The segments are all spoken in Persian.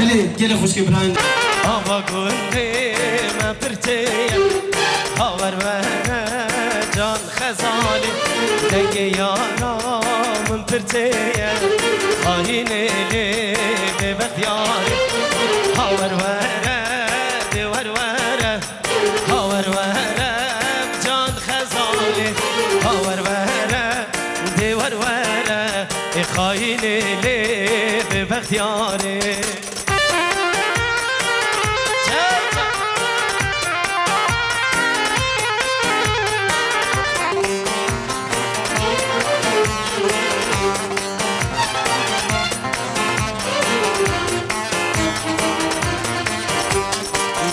بله گل خوش که براین آوا گنده من پرتیم هاور منه جان خزالی دنگ یارا من پرتیم خواهینه به بختیاری هاور وره دیور وره هاور وره جان خزالی هاور وره دیور وره خواهینه به بختیاری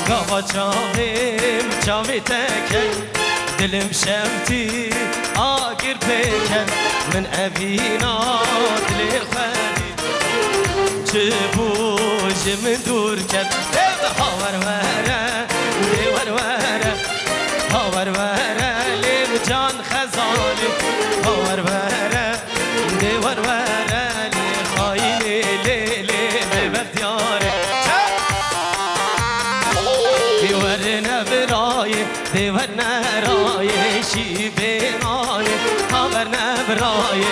گاوا چاویم چاوی تکن دلم شمتی آگر پیکن من اوینا دل خدی چه بوج من دور کن هاور وره دیور وره هاور وره لیم جان خزالی هاور وره دیور وره لی خواهی لی به بختیاره دیور نرای شی بینای هاور نبرای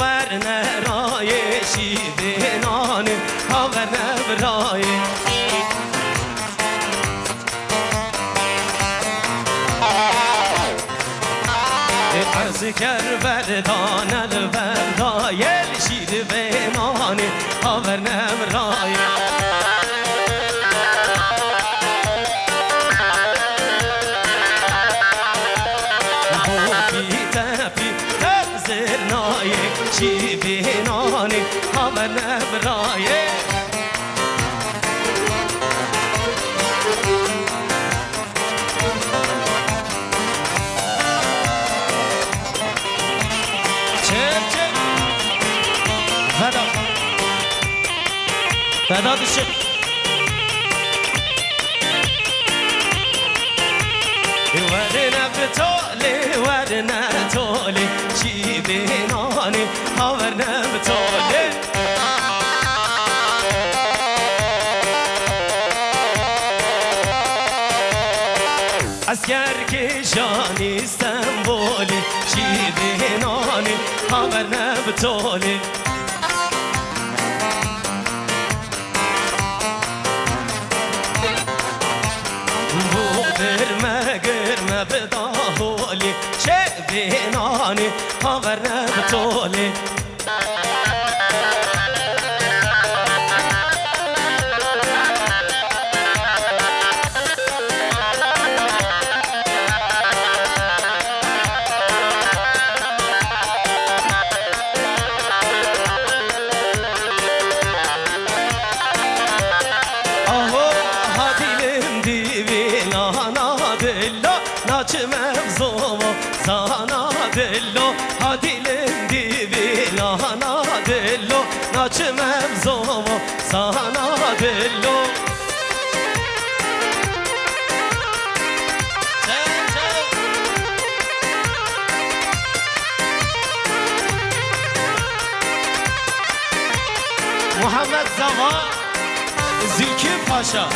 ور نرای شی بینای هاور نبرای از کربردان البردایل شید بینانی هاور نمرای بوپی تپی تبزرنای شی بینانی هاور نمرای فداد الشيخ ورنا بتولي ورنا تولي شي بيناني هاورنا بتولي اسكر كشاني استنبولي شي بيناني هاورنا بتولي گرمه بداهولی چه بینانی هاور نبتولی sana dello hadilim divila na dello naçmem zovo sana dello Muhammed Zaman Zülkü Paşa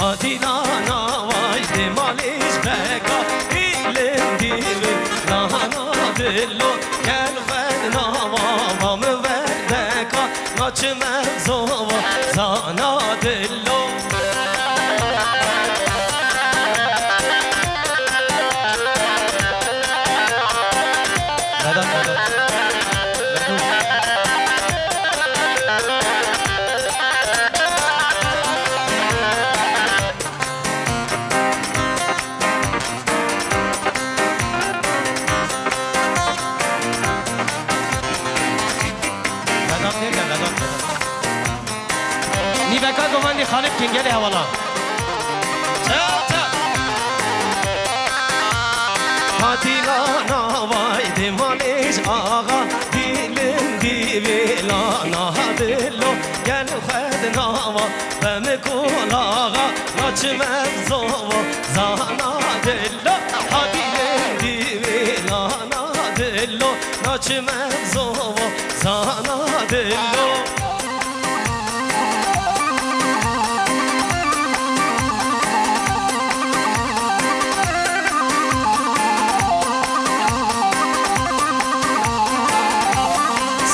Adilana vayde maliş beka ilim divi lahana dillo gel ver nava mı ver beka naçmem zova sana dillo نیبکا گوانی خالب کنگل حوالا هاتیلانا وای مالش آقا دیلم دیویلانا دلو گل خد ناوا بمکول آقا ناچمت زوا زانا دلو دیلم دیویلانا دلو ناچمت زوا زانا دلو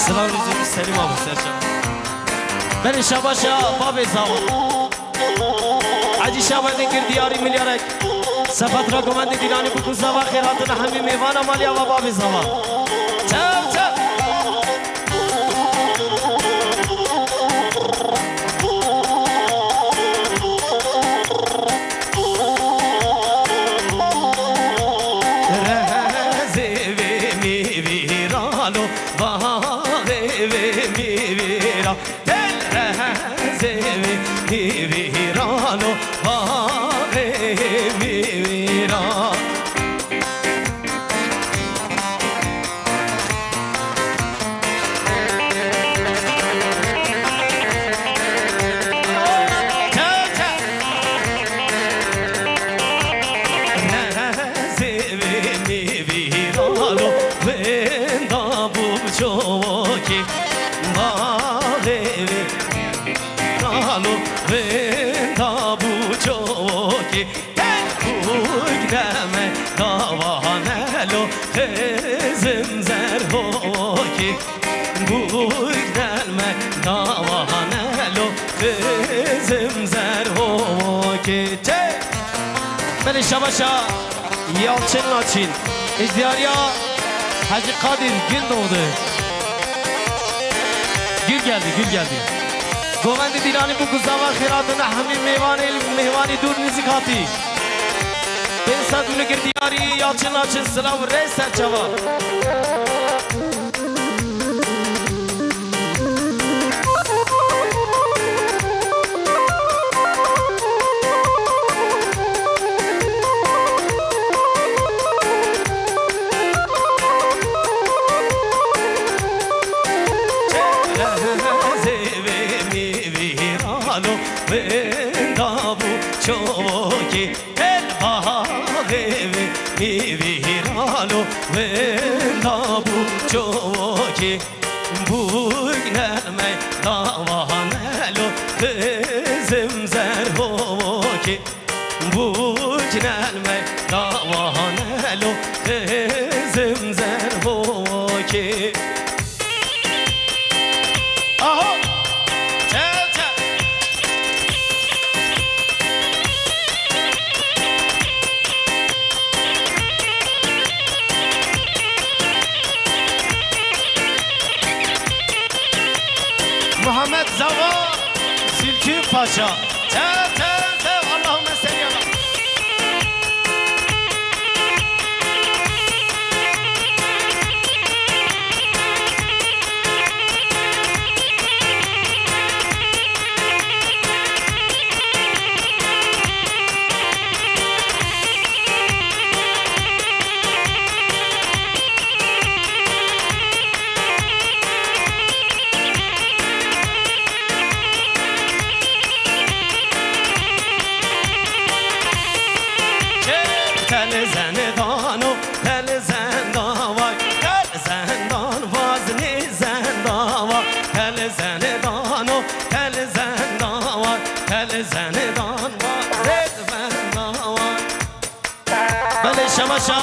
سلام روزی سلیم آبو سرچم بری شباشا باب زاوا عجی شبانده گر دیاری میلیارک سفت را گمند دیرانی بکن زاوا خیراتون همی میوانا مالیا و باب زاوا چم چم بله شباشا یالچین ناچین ازدیاریا حاجی قادر گل doğdu gül geldi گووند دیرانی bu kuzava خیراتون همین mehvani دور نزیکاتی ben sadunu girdiyari yalçın naçin selam reis serçava çoki el hagevi viralo ve tabu çoki bugneme davanelo kızım zerhoki bugneme davanelo kızım zerhoki Muhammed Zava Silki Paşa Tev Allahümme seyyala شماشا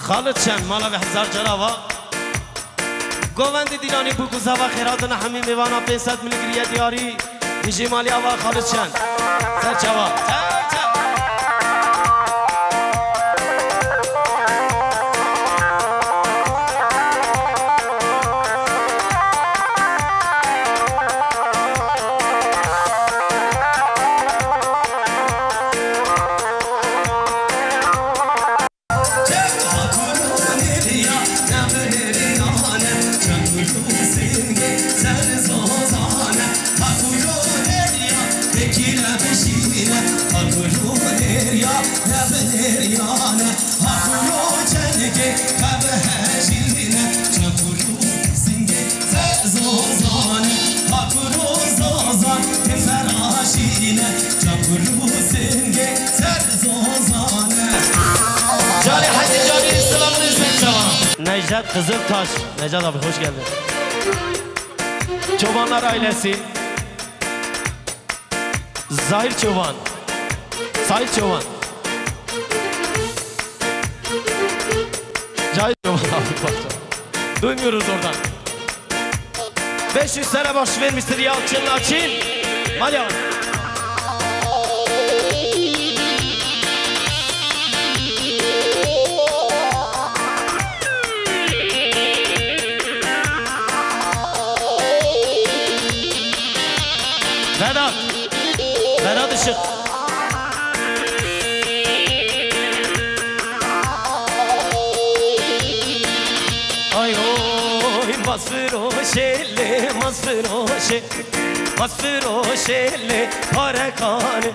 خالد چند مالا به هزار جراوا گووند دیرانی بوگوزا و خیراتون همین میوانا 500 ملیگریه دیاری میشی مالی آوا خالد چند سرچوا Hakuro derya, ne bener yana, hakuro çelge. Cari Hacı Cari selamını sen Necdet Kızıltaş. Necdet abi hoş geldin. Çobanlar ailesi. Zahir Çoban. Sait Çoban. Cahil Çoban abi pardon. Duymuyoruz oradan. 500 sene baş vermiştir Yalçın Laçin. Malya. Vedat. Vedat Işık. Ay oy masfiro şelle masfiro şelle masfiro şelle parakane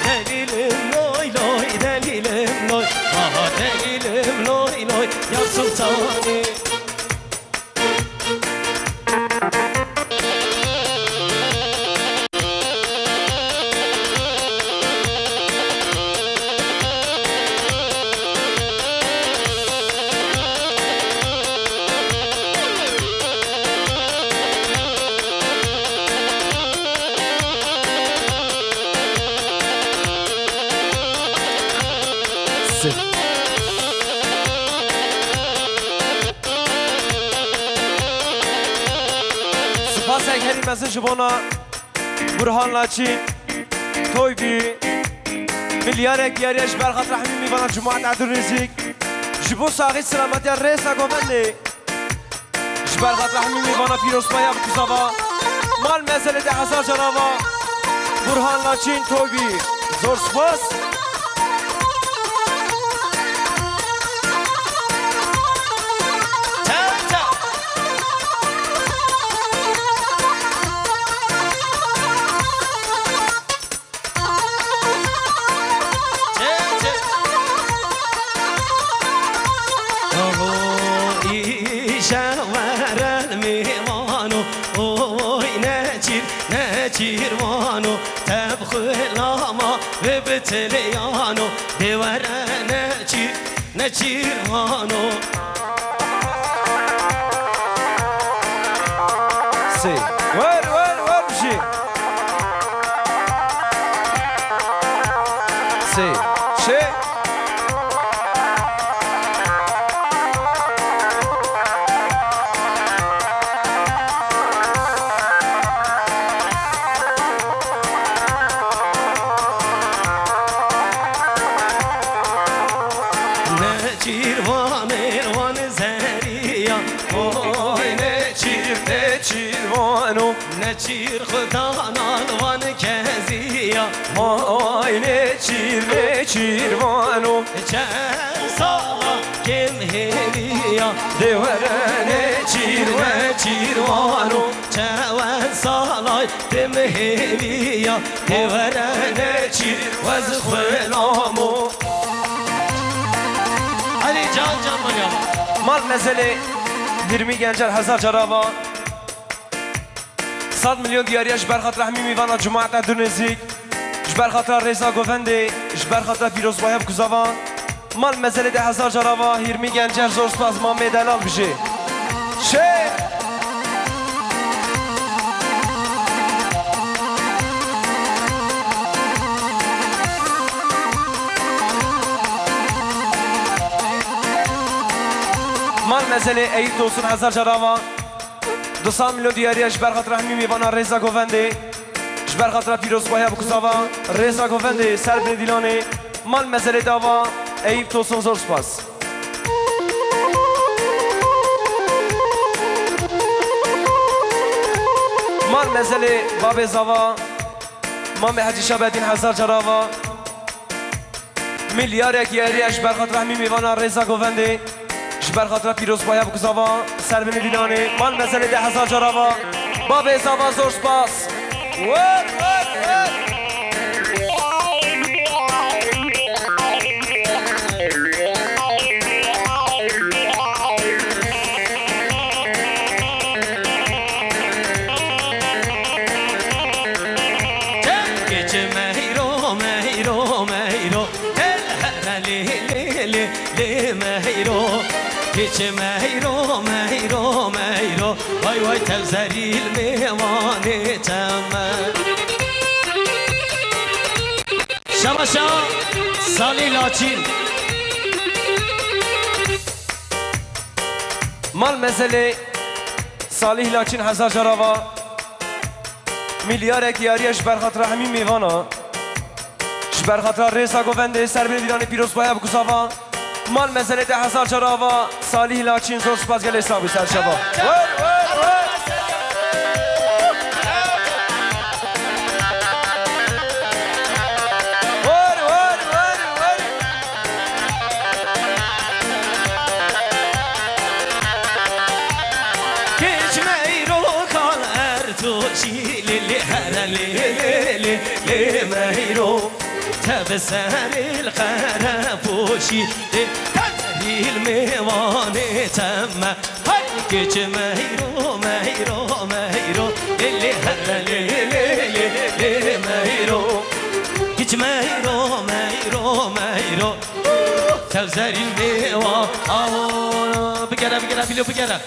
delilim loy loy delilim loy aha delilim loy loy ya sultani. Spas heri mesaj bona Burhan Laçin Toybi Milyarek yariş berkat rahmimi bana Cuma'at Adurnizik Jibo sağı selamati resa gomenli Berkat rahmimi bana Pirosmaya Kuzava Mal meselede Hazar Canava Burhan Laçin Toybi Zor spas Cirvano tebkhulama ve beteleyano devara ne cirvano. Si ver bir şey. Si şey Neçir Xudan alvan keziya Ay neçir vano Çer sala kim heliya Devere neçir vano Çeven salay kim heliya Devere neçir vez khulamo Ali can Malya Mal mezeli 20 gencer Hazar Carava 100 milyon diyariye جبر خاطر همین میوانا جماعت دونزیک جبر خاطر رضا گوونده جبر خاطر پیروزبای بکوزاوا مال مزل 10,000 جراوا 20 گنجر زور سپاس ما مدلال بشه شه مال مزل ایت دوستون 1000 جراوا 200 میلیون دیاری جبر خاطر همین میوانا رضا گوونده جبر خاطر پیروزبای بکوزاوا رضا گوونده سر بن دیلانه مال مزل داوا ایت دوستون زور سپاس مال مزل باب زاوا مام حجی شبدین 1000 جراوا میلیارد دیاری جبر خاطر همین میوانا رضا گوونده جبر خاطر پیروزبای بکوزاوا سر بن دیلانه مال مزل 10,000 جراوا باب زاوا زور سپاس لی لی مهیرو هیچ مهیرو مهیرو مهیرو وای وای تبزریل میوانه تمه شباشا سالی لاچین مال مزله صالح لاچین هزار جراوا میلیارک یاریش برخاطر همین میوانا برخاطر ریسا گوونده سر بین دیران پیروز باید بکساوا مال مزله 10,000 جراوا صالح لاچین زور سپاس گل حسابی سر شبا تبسر الخرفوشي تبسر الميواني تم هركج مهيرو مهيرو مهيرو اللي اللي مهيرو كج مهيرو مهيرو مهيرو تبسر الميوان بقرا بقرا بلو بقرا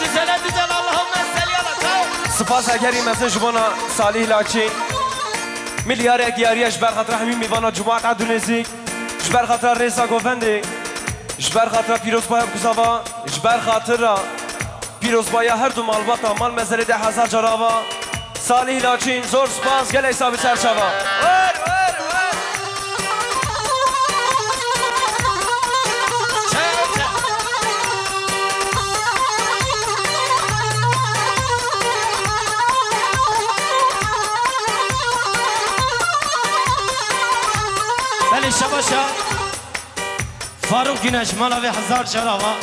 تزل اللهم صل على سپاس اگری مثل جبانا صالح لاچین میلیار اگیاریش بر خاطر همین میوانا جماعت عدونزیک جبر خاطر ریسا گوونده جبر خاطر پیروز بایا بکزاوا جبر خاطر پیروز بایا هر دو مالباتا مال مزله 10,000 جراوا صالح لاچین زور سپاس گل حسابی سر شوا شباشا فاروق گینش مالاوی 1000 جراوا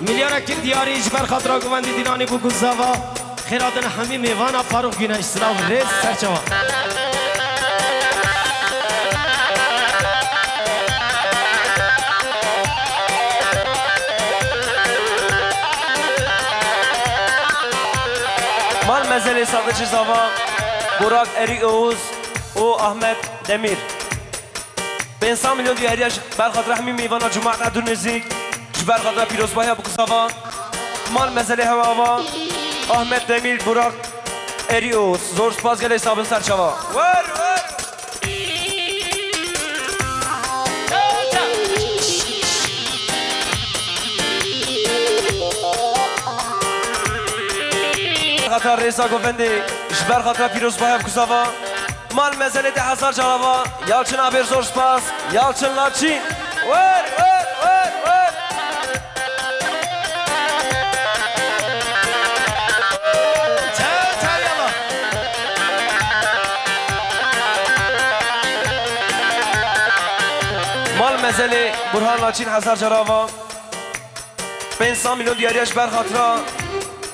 میلیارک دیاری جبر خاطر گوندی دیرانی بگوزاوا خیراتن همی میوانا فاروق گینش سلاو ریز سرچوا مال مزله ساقه چیزاوا براک اری اوز او احمد دمیر 500 میلیون دیاریش بر خاطر همین میوانا جماعت عدو نزیک جبر خاطر پیروز بایا بکساوا مال مزله هواوا احمد دمیر براک اریوس زور سپاس گل حسابن سرچوا خاطر ریسا گوونده جبر خاطر پیروز بایا بکساوا مال مزله 10,000 جراوا یالچن آبر زور سپاس یالچن لاچین مال مزله برهان لاچین 1000 جراوا 500 میلیون دیاریش بر خاطر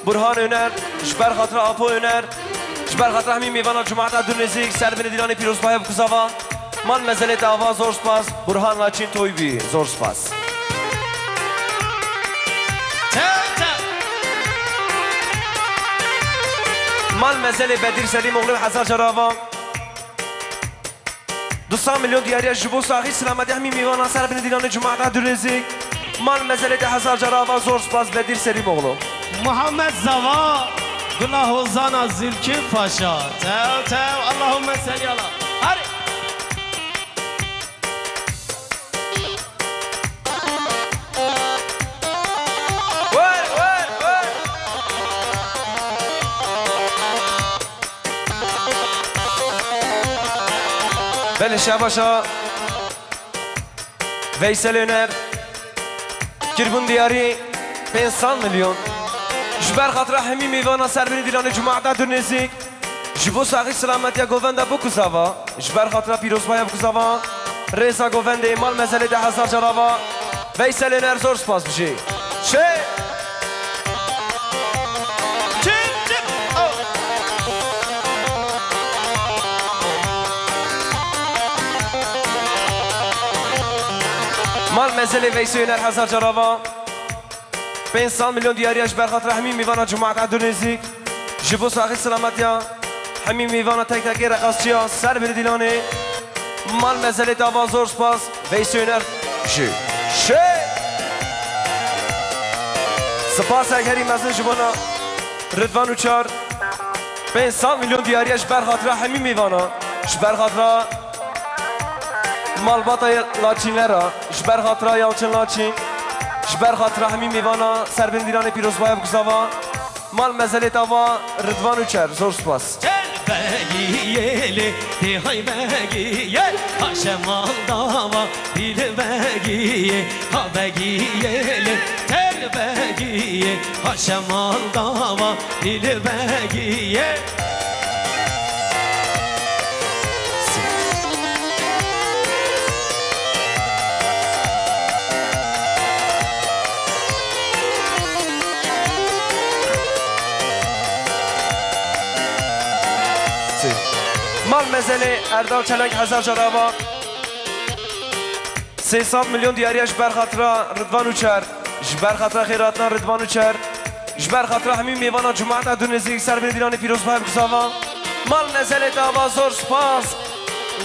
برهان هنر جبر خاطر آپو هنر جبر خاطر همین میوانا جماعت عدو نزیک سر بین دیران پیروز بایا بکزاوا مال مزله دعوا زور سپاس برهان لاچین تویبی زور سپاس مال مزله بدیر سلیم اغلب 1000 جراوا 200 میلیون دیاری جبو ساقی سلامتی همین میوانا سر بین دیران جماعت عدو نزیک مال مزله 10,000 جراوا زور سپاس بدیر سلیم اغلب محمد زوا گناه وزانا زرکی پاشا تو اللهم صل علی هری بله شباشا ویسل هنر کربون دیاری 500 میلیون جبر خاطر همین میوانا سر بین دیران جماعت عدو نزیک جبو ساقی سلامتی گوونده بکوزاوا جبر خاطر پیروز بایا بکوزاوا ریسا گوونده مال مزله 10,000 جراوا ویسل هنر زور سپاس بشی چه؟ مال مزله ویسل هنر 1000 جراوا 500 میلیون دیاریش بر خاطر همین میوانا جماعت عدو نزیک جبو ساقی سلامتی همین میوانا تک تکی رقصچیا سر بر دیلانه مال مزلی داوا زور سپاس ویسیونر جی شی سپاس اگری مزن جوانا ردوان و چار 500 میلیون دیاریش بر خاطر همین میوانا بر خاطر مالباتا لاچینلرا بر خاطر یالچن لاچین بر خاطر همین میوانا سربندیران پیروزبای بگذاوا مال مزلی داوا ردوان و چار زور سپاس Belgiyeli, dihay belgiyel Haşemal dava, dil belgiye Ha belgiyeli, tel belgiye Haşemal dava, dil belgiye مال مزلی اردال چلنگ 1000 جرابا 300 میلیون دیاریش بر خاطر ردوان و چر جبر خاطر خیراتنا ردوان و چر جبر خاطر همین میوانا جماعت دو نزدیک سر بندیران پیروز بای بکساوا مال مزلی داوا زور سپاس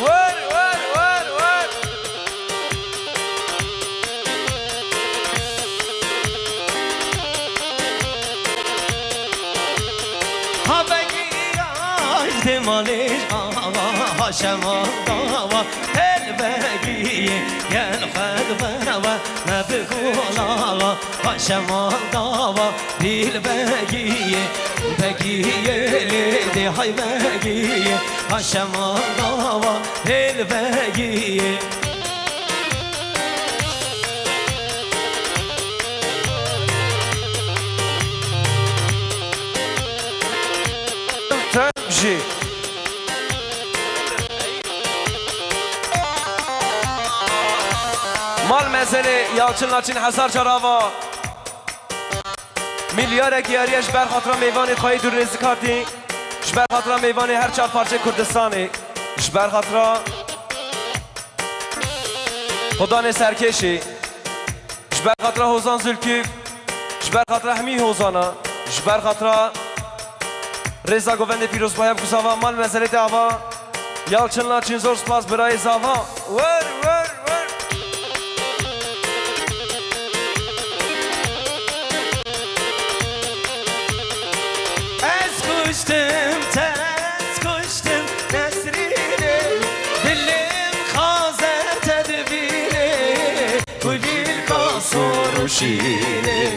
ور ور ور ور Ha belgiyel, dimaliş Haşemal dava, tel belgiye Gel khedbera, nebkulala Haşemal dava, dil belgiye Belgiyeli, dihay belgiye Haşemal dava, dil belgiye جی مال مزلی یالچن لاچین 1000 جراوا میلیارد گیاریش بر خاطر میوان خواهی دور ریزی کارتی بر خاطر میوان هر چهار پارچه کردستانی بر خاطر خدان سرکشی بر خاطر حوزان زلکیف بر خاطر همی حوزانا بر خاطر رضا گووند پیروز بایم کساوا مال مزلی دعوا یالچن لاچین زور سپاس برای زاوا ور ور ور Kuştum, tez kuştum nesrine Dilim kaze tedbire Kulil kasur şine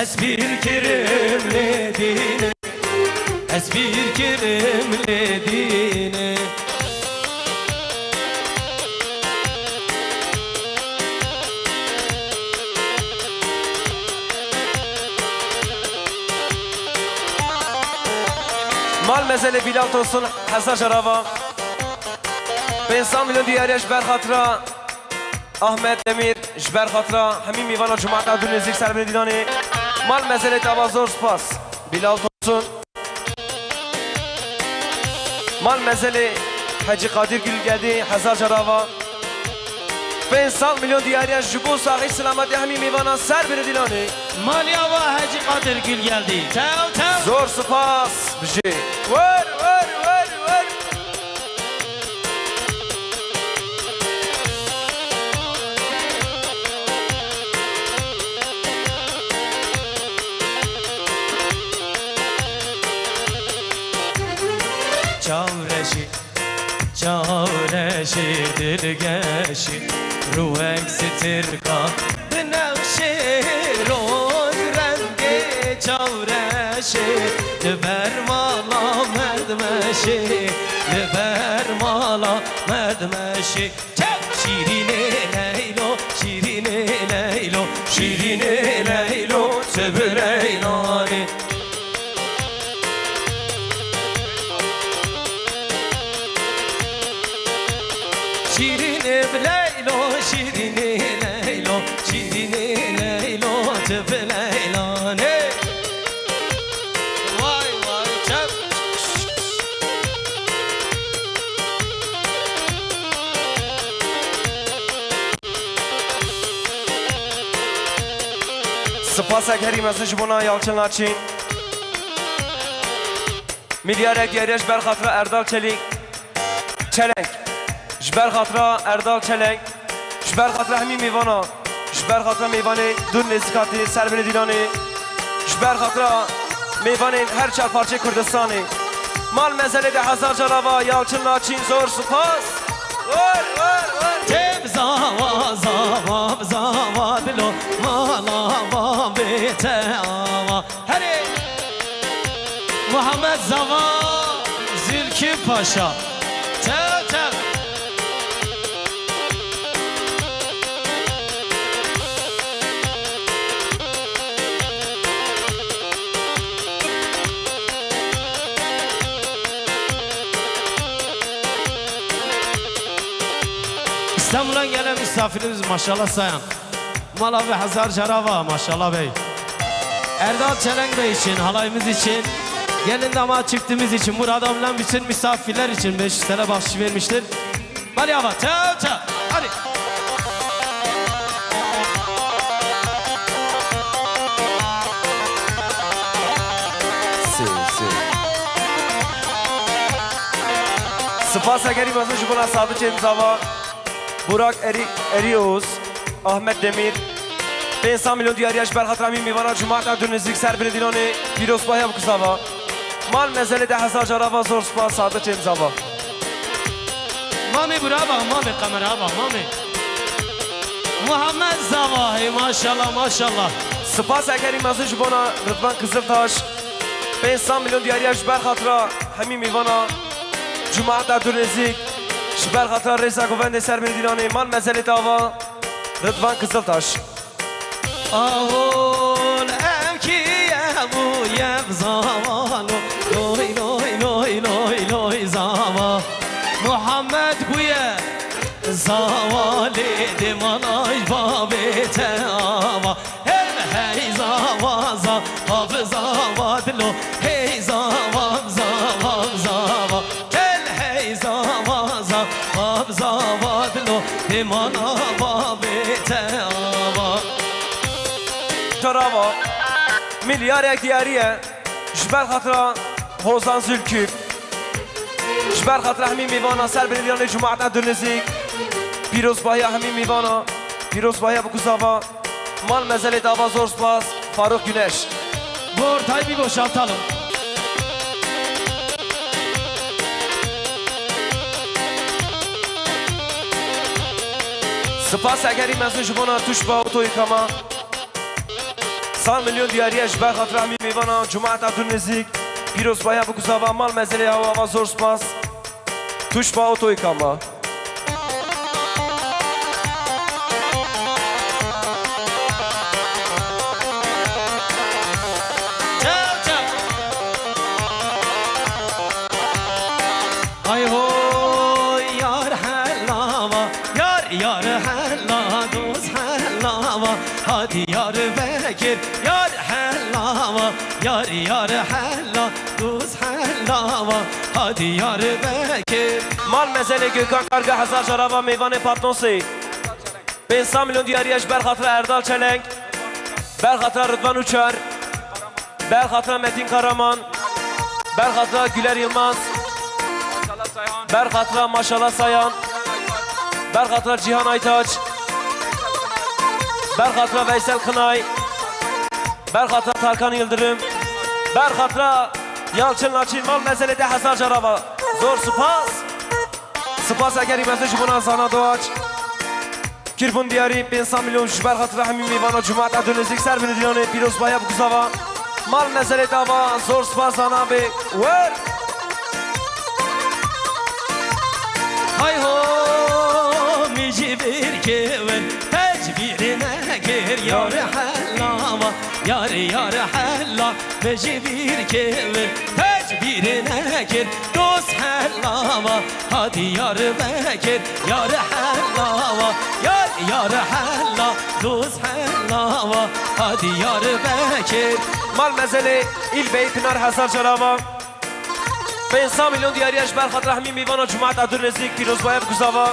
Esbir kirimle dine Esbir kirimle dine مال مزل بیلال توسن 1000 جراوا 500 میلیون دیاریش بر خاطر احمد دمیر جبر خاطر همین میوانا جماعت دو نزدیک سر بندیرانی مال مزل تابازور سپاس بیلال توسن مال مزل حجی قادر گلگدی 1000 جراوا 500 میلیون دیاریش جبو ساقی سلامتی همین میوانا سر بندیرانی Maliya ve Hacı Kadir Gül geldi. Tev. زور سپاس بجی ور ور ور ور Çavreşi dilgeşi Ruhek sitirka Binevşi Rol rengi Çavreşi Liber mala merdmeşi Liber mala merdmeşi Şirine Leylo Şirine Leylo Şirine Leylo Söbüreylani Şirine Leylo, Şirine Leylo, Şirine Leylo, tıfı Leylane. Vay vay çap. سپاس اگری مسیج بنا یالچن لاچین میلیارد گریش بر خاطر اردال چلنگ جبر خاطرا اردال چلنگ جبر خاطرا همین میوانا جبر خاطرا میوانه دور نزدیکاتی سربن دیلانی جبر خاطرا میوانه هر چهار پارچه کردستانی مال مزله 10,000 جراوا یالچن ناچین زور سپاس ور ور ور تم زاوا زاوا زاوا دلو مالا و بیتاوا هری محمد زاوا زلکی پاشا تل تل İstanbul'dan gelen misafirimiz maşallah sayan Malavi Hazar Carava maşallah bey Erdal Çelenk Bey için, halayımız için gelin damat çiftimiz için Murat ablam bütün misafirler için 500 TL bahşiş vermiştir. Hadi hava çal çal hadi. سپاس اگری مثلا شکلان صادق امزاوا Burak Erioğuz, Ahmet Demir 500 milyon diyariyaş berxat Ramin Mivana Cumat Abdülnezik Serbin Diloni Piros Baya bu kısava Mal mezele 10,000 jarava zor spas sadık emzava Mami buraya bak, mami kamera bak, mami Muhammed Zavahi maşallah maşallah Spas ekeri mazı jubona Rıdvan Kızıltaş 500 milyon diyariyaş berxatra Hamin Mivana Cumat Abdülnezik Şiber Xatar Reza Govende Serbin Dilani Mal mezele dava Rıdvan Kızıltaş Ahul evkiye bu yev zavalo Loy loy loy loy loy zava Muhammed guye zavali dimanaj babete ava Hey zava zav zava dilo Hey zava zava zava Kel hey zava zav zava dilo Dimana babete ava Jarava milyarek diyariye Jber Xatra Hozan Zülküp Jber Xatra Hamin Mivana Serbin Dilani Cumat Abdülnezik Piros Baya Hamin Mivana Piros Baya bu kuzava Mal mezele dava zor spas Faruk Güneş Bu ortayı bir boşaltalım. Spas egeri mezun jibona tuşba oto yıkama 100 milyon diyariye Jber Xatra Hamin Mivana Cumat Abdülnezik Piros Baya bu kuzava Mal mezele hava zor spas Tuşba oto yıkama Çal çal. Ay hoy yar hellava Yar yar hella dost hellava Hadi yar Bekir yar hellava Yar yar hella dost hellava Hadi yar Bekir Mal mezele Gökhan Karga Hazar Jarava Meyvane Patnosi 500 milyon diyariye Jber Xatra Erdal Çelenk Berxatra Rıdvan Uçar Berxatra Metin Karaman Berxatra Güler Yılmaz Berxatra Maşallah Sayan Berxatra Cihan Aytaç Berxatra Veysel Kınay Berxatra Tarkan Yıldırım Berxatra Yalçın Laçin Mal mezele 10,000 jarava Zor spas Spas egeri mesaj buna sana doğaç Kirbun diyari 500 milyon Jber Xatra Hamin Mivana Cumat Abdülnezik Serbin Dilani Piros Baya bu kuzava Mal mezele dava zor spas ana be Ver Hay ho micibir keven tecbirine gir yar hellava Yar yar hella micibir keven tecbirine gir dost hellava Hadi yar Bekir yar hellava Yar yar hella dost hellava Hadi yar Bekir Mal mezele il bey Pınar Hazar Jarava 500 milyon diyariye Jber Xatra Hamin Mivana Cumat Abdülnezik Piros Baya bu kuzava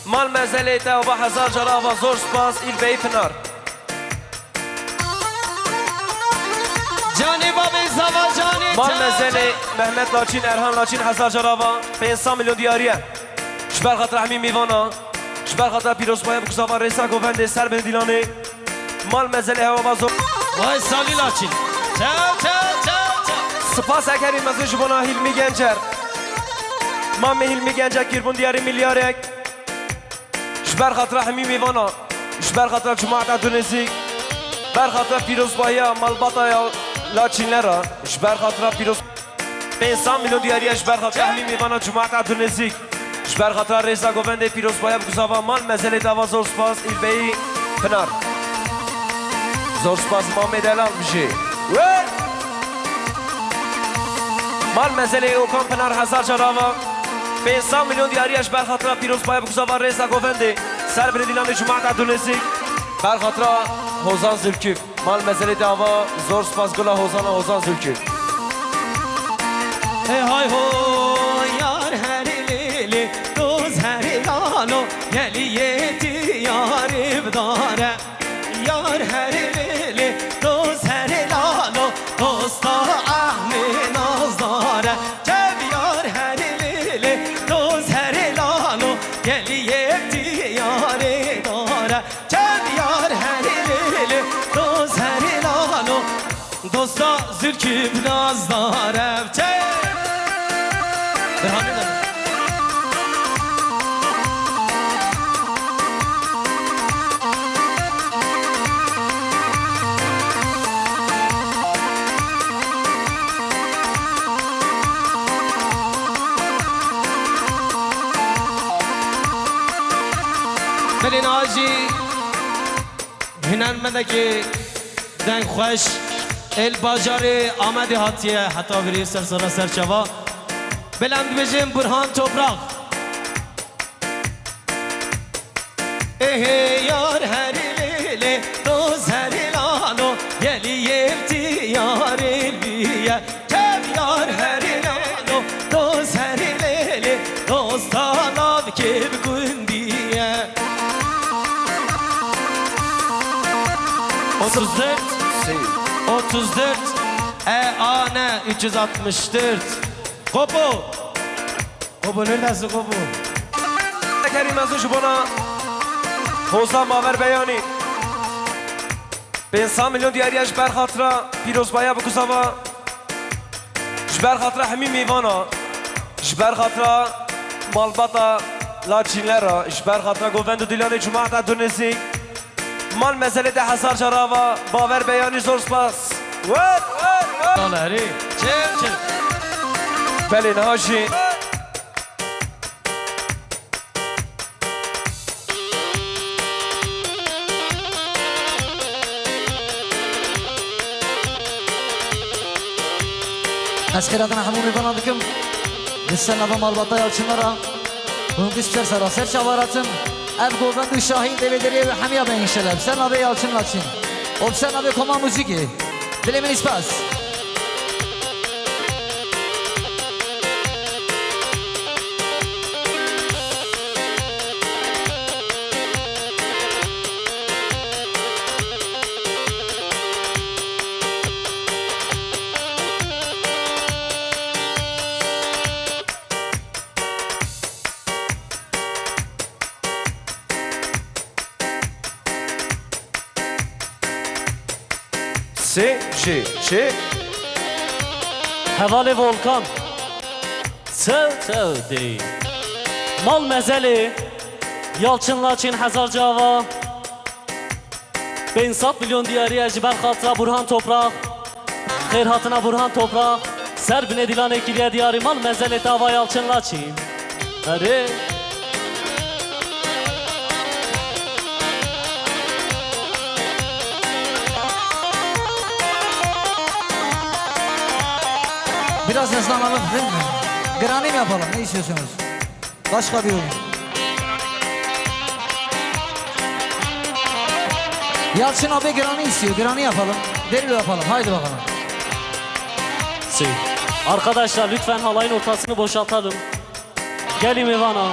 Mal mezele dava 10,000 jarava zor spas il bey Pınar Cani babi zava cani Mal mezele Mehmet Laçin Erhan Laçin 1000 jarava 500 milyon diyariye جبر خاطر همین میوانا جبر خاطر پیروز باید بکساوا ریسا گوونده سر بن دیلانه مال مزل هوا بازو وای سالی لاچین سپاس اکری مزه جبانا هیلمی گنجر مام هیلمی گنجر کربون دیاری میلیارک جبر خاطر همین میوانا جبر خاطر جماعت دونزی بر خاطر پیروز بایا مال باطا لاچین لرا جبر خاطر پیروز 500 میلیون دیاری جبر خاطر همین میوانا جماعت دونزی جبر خاطر ریسا گوونده پیروز بایا بکساوا مال مزل دوا زور سپاس ایلبهی پنار زور سپاس مام دلال بجی مال مزل اوکان پنار هزار جراوا 500 میلیون دیاریش بر خاطر پیروز بایا بکساوا ریسا گوونده سر بردیلان جماعت دونزی بر خاطر حوزان زلکیف مال مزل دوا زور سپاس گلا حوزان زلکیف ای های هو یار هر لیلی دوز هر لالو گلیتی یاری بداره یار هر لیلی دوز هر لالو دوستا اهمی ناز داره جب یار هر لیلی دوز هر لالو گلیتی یاری داره جب یار هر لیلی دوز هر لالو دوستا زرکی بناز داره بلین آجی هنان مدکی دنگ خوش ال باجار آمده هاتیه حتی بری سر سرچوا بلند بجیم برهان توپراق یار هر لیلی دوز هر لالو یلی یلتی یار البیه کم یار هر لالو دوز هر لیلی دوز تالاv که بگندیه 34 آنه 364 Kobo neredesin Kobo? Kerim Azı Jubona Hozan Maver Beyani 500 milyon diğer jber hatıra Piroz Baya Bukuzava jber hatıra Hemi Mivana jber hatıra Malbata Laçinlera jber hatıra Govendu Dilani Cuma'ta Dönezi Mal meselede Hazar Jarava Baver Beyani zor spas Alari çel Belin Haji Aşkıratına hamumi banadıkım Lüssen lava malbata yalçınlara Bunun düşler saraser çavaratın Ev govendu şahin devederiye ve hamiya ben inşallah Sen abi yalçın laçın Obsen abi koma müziki Dilemin ispas Şey Hevale volkan Çev değil Mal mezeli Yalçın Laçin Hazar Cava 500 milyon diyariye Jiber Hatıra Burhan Toprak Xeyr hatına Burhan Toprak Serbin edilen ekiliye diyari mal mezeli dava Yalçın Laçin Hadi Biraz hızlanalım değil mi? Grani mi yapalım? Ne istiyorsunuz? Başka bir oyun. Yalçın abi grani istiyor. Grani yapalım. Derilo yapalım. Haydi bakalım. Arkadaşlar lütfen halayın ortasını boşaltalım. Gelin Ivana.